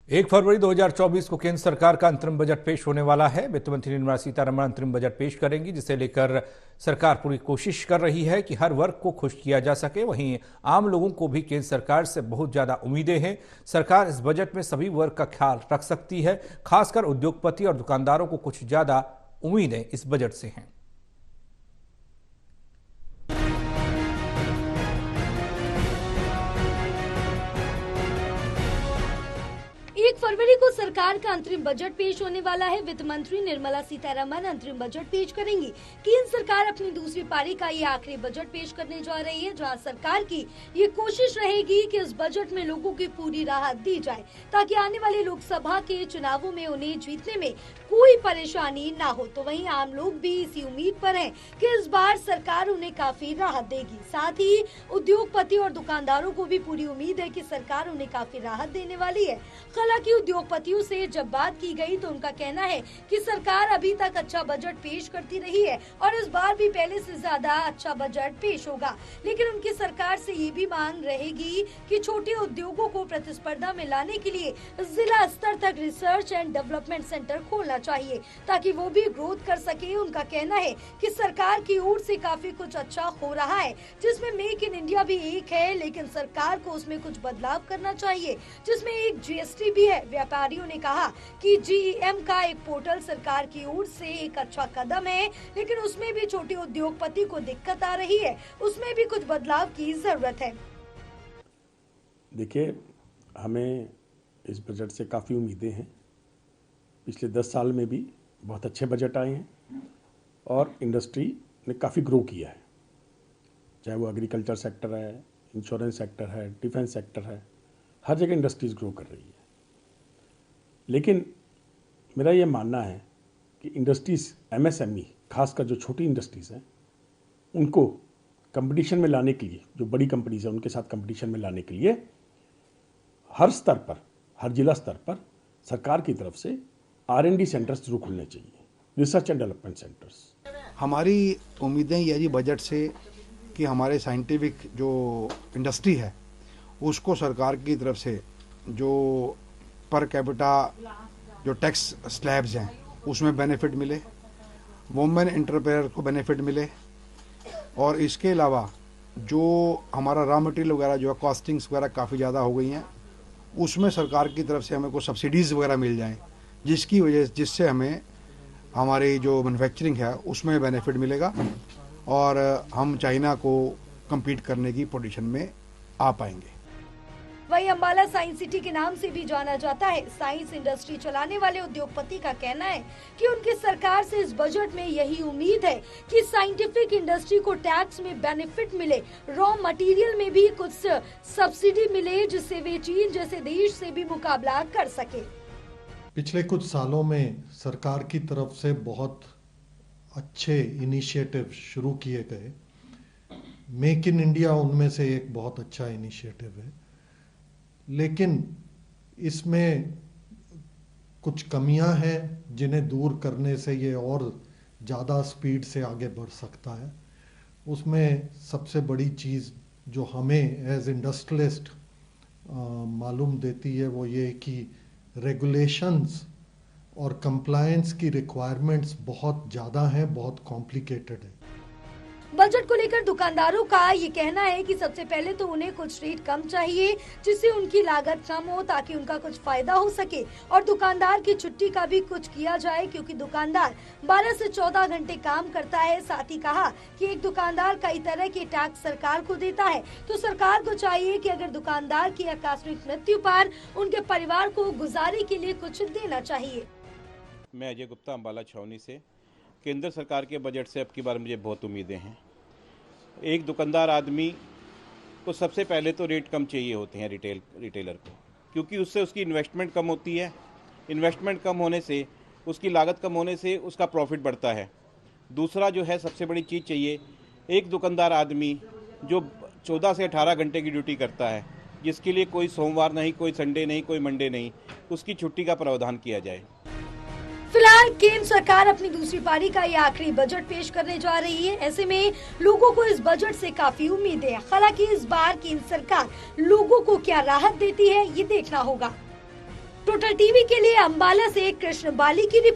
1 फरवरी 2024 को केंद्र सरकार का अंतरिम बजट पेश होने वाला है। वित्त मंत्री निर्मला सीतारमण अंतरिम बजट पेश करेंगी, जिसे लेकर सरकार पूरी कोशिश कर रही है कि हर वर्ग को खुश किया जा सके। वहीं आम लोगों को भी केंद्र सरकार से बहुत ज्यादा उम्मीदें हैं। सरकार इस बजट में सभी वर्ग का ख्याल रख सकती है। खासकर उद्योगपति और दुकानदारों को कुछ ज्यादा उम्मीदें इस बजट से हैं। 1 फरवरी को सरकार का अंतरिम बजट पेश होने वाला है। वित्त मंत्री निर्मला सीतारमण अंतरिम बजट पेश करेंगी। केंद्र सरकार अपनी दूसरी पारी का ये आखिरी बजट पेश करने जा रही है, जहां सरकार की ये कोशिश रहेगी कि इस बजट में लोगों की पूरी राहत दी जाए, ताकि आने वाले लोकसभा के चुनावों में उन्हें जीतने में कोई परेशानी ना हो। तो वहीं आम लोग भी इसी उम्मीद पर हैं कि इस बार सरकार उन्हें काफी राहत देगी। साथ ही उद्योगपति और दुकानदारों को भी पूरी उम्मीद है कि सरकार उन्हें काफी राहत देने वाली है। हालांकि उद्योगपतियों से जब बात की गई तो उनका कहना है कि सरकार अभी तक अच्छा बजट पेश करती रही है और इस बार भी पहले से ज्यादा अच्छा बजट पेश होगा, लेकिन उनकी सरकार से ये भी मांग रहेगी कि छोटे उद्योगों को प्रतिस्पर्धा में लाने के लिए जिला स्तर तक रिसर्च एंड डेवलपमेंट सेंटर खोलना चाहिए, ताकि वो भी ग्रोथ कर सके। उनका कहना है कि सरकार की ओर से काफी कुछ अच्छा हो रहा है, जिसमें मेक इन इंडिया भी एक है, लेकिन सरकार को उसमें कुछ बदलाव करना चाहिए, जिसमें एक जीएसटी भी है। व्यापारियों ने कहा कि जीईएम का एक पोर्टल सरकार की ओर से एक अच्छा कदम है, लेकिन उसमें भी छोटे उद्योगपति को दिक्कत आ रही है, उसमें भी कुछ बदलाव की जरूरत है। देखिए, हमें इस बजट से काफ़ी उम्मीदें हैं। पिछले 10 साल में भी बहुत अच्छे बजट आए हैं और इंडस्ट्री ने काफ़ी ग्रो किया है, चाहे वो एग्रीकल्चर सेक्टर है, इंश्योरेंस सेक्टर है, डिफेंस सेक्टर है, हर जगह इंडस्ट्रीज ग्रो कर रही है। लेकिन मेरा ये मानना है कि इंडस्ट्रीज़ एमएसएमई, खासकर जो छोटी इंडस्ट्रीज़ हैं, उनको कंपटीशन में लाने के लिए, जो बड़ी कंपनीज हैं उनके साथ कंपटीशन में लाने के लिए हर स्तर पर, हर जिला स्तर पर सरकार की तरफ से R&D सेंटर्स जरूर खुलने चाहिए, रिसर्च एंड डेवलपमेंट सेंटर्स। हमारी उम्मीदें ये जी बजट से कि हमारे साइंटिफिक जो इंडस्ट्री है उसको सरकार की तरफ से जो पर कैपिटा जो टैक्स स्लैब्स हैं उसमें बेनिफिट मिले, वुमेन एंटरप्रेन्योर को बेनिफिट मिले, और इसके अलावा जो हमारा रॉ मटेरियल वगैरह जो है कॉस्टिंग्स वगैरह काफ़ी ज़्यादा हो गई हैं, उसमें सरकार की तरफ से हमें कुछ सब्सिडीज़ वगैरह मिल जाएं, जिससे हमें हमारी जो मैन्युफैक्चरिंग है उसमें बेनिफिट मिलेगा और हम चाइना को compete करने की पोजीशन में आ पाएंगे। वहीं अम्बाला साइंस सिटी के नाम से भी जाना जाता है। साइंस इंडस्ट्री चलाने वाले उद्योगपति का कहना है कि उनकी सरकार से इस बजट में यही उम्मीद है कि साइंटिफिक इंडस्ट्री को टैक्स में बेनिफिट मिले, रॉ मटेरियल में भी कुछ सब्सिडी मिले, जिससे वे चीन जैसे देश से भी मुकाबला कर सके। पिछले कुछ सालों में सरकार की तरफ से बहुत अच्छे इनिशिएटिव शुरू किए गए। मेक इन इंडिया उनमें से एक बहुत अच्छा इनिशिएटिव है, लेकिन इसमें कुछ कमियां हैं जिन्हें दूर करने से ये और ज़्यादा स्पीड से आगे बढ़ सकता है। उसमें सबसे बड़ी चीज़ जो हमें एज इंडस्ट्रियलिस्ट मालूम देती है वो ये कि रेगुलेशंस और कंप्लायंस की रिक्वायरमेंट्स बहुत ज़्यादा हैं, बहुत कॉम्प्लिकेटेड है। बजट को लेकर दुकानदारों का ये कहना है कि सबसे पहले तो उन्हें कुछ रेट कम चाहिए, जिससे उनकी लागत कम हो, ताकि उनका कुछ फायदा हो सके, और दुकानदार की छुट्टी का भी कुछ किया जाए, क्योंकि दुकानदार 12 से 14 घंटे काम करता है। साथ ही कहा कि एक दुकानदार कई तरह के टैक्स सरकार को देता है, तो सरकार को चाहिए कि अगर दुकानदार की आकस्मिक मृत्यु पर उनके परिवार को गुजारे के लिए कुछ देना चाहिए। मैं अजय गुप्ता, अम्बाला छावनी से। केंद्र सरकार के बजट से अब की बार मुझे बहुत उम्मीदें हैं। एक दुकानदार आदमी को सबसे पहले तो रेट कम चाहिए होते हैं रिटेलर को, क्योंकि उससे उसकी इन्वेस्टमेंट कम होती है। इन्वेस्टमेंट कम होने से, उसकी लागत कम होने से उसका प्रॉफिट बढ़ता है। दूसरा जो है सबसे बड़ी चीज़ चाहिए, एक दुकानदार आदमी जो 14 से 18 घंटे की ड्यूटी करता है, जिसके लिए कोई सोमवार नहीं, कोई संडे नहीं, कोई मंडे नहीं, उसकी छुट्टी का प्रावधान किया जाए। फिलहाल केंद्र सरकार अपनी दूसरी पारी का ये आखिरी बजट पेश करने जा रही है। ऐसे में लोगों को इस बजट से काफी उम्मीदें हैं। हालांकि इस बार केंद्र सरकार लोगों को क्या राहत देती है, ये देखना होगा। टोटल टीवी के लिए अंबाला से कृष्ण बाली की रिपोर्ट।